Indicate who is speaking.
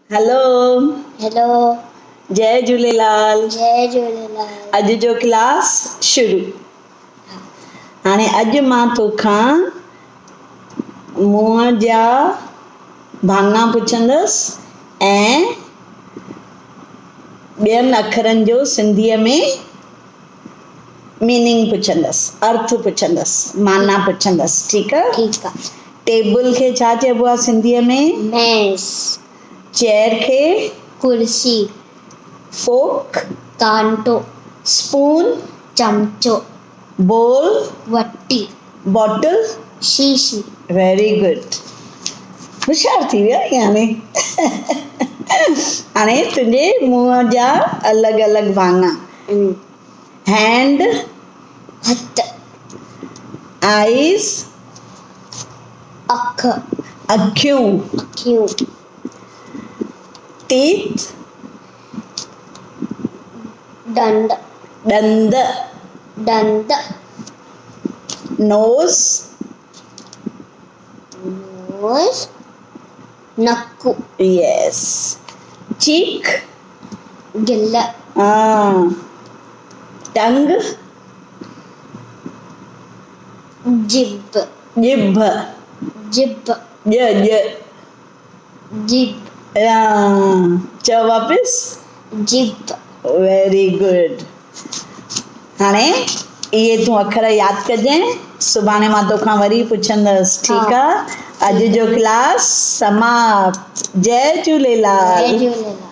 Speaker 1: Hello
Speaker 2: hello
Speaker 1: जय झूलेलाल।
Speaker 2: जय झूलेलाल।
Speaker 1: अॼु जो class शुरू। हाणे अॼु मां तोखां मुंहं जा भाङा पुछंदसि ऐं ॿियनि अखरनि जो सिंधीअ में मीनिंग पुछंदसि, अर्थ पुछंदसि, माना पुछंदसि। ठीकु आहे?
Speaker 2: ठीकु आहे।
Speaker 1: टेबल खे छा चइबो आहे सिंधीअ में?
Speaker 2: मेज़।
Speaker 1: चेयर खे
Speaker 2: कुर्सी।
Speaker 1: फोक
Speaker 2: कांटो।
Speaker 1: स्पून
Speaker 2: चमचो।
Speaker 1: बोल
Speaker 2: वटी।
Speaker 1: बॉटल
Speaker 2: शीशी।
Speaker 1: Very good. होशियार थी विया यानी। हाणे तुंहिंजे मुंहं जा अलॻि अलॻि भाङा। हैंड
Speaker 2: हथ।
Speaker 1: आईज़
Speaker 2: अख।
Speaker 1: अखियूं।
Speaker 2: अखियूं।
Speaker 1: टीथ
Speaker 2: दंद।
Speaker 1: दंद।
Speaker 2: दंद।
Speaker 1: Nose
Speaker 2: nose. नक्कु।
Speaker 1: यस। चीक
Speaker 2: गिल्ल।
Speaker 1: टंग
Speaker 2: जिभ।
Speaker 1: जिभ
Speaker 2: जिभ।
Speaker 1: ज
Speaker 2: जिभ।
Speaker 1: चओ वापस।
Speaker 2: जिभ।
Speaker 1: Very good. हाणे इहे तूं अखर यादि कजांइ, सुभाणे मां तोखां वरी पुछंदसि। ठीकु आहे? अॼु जो क्लास समाप्त। जय झूलेलाल।
Speaker 2: जय झूलेलाल।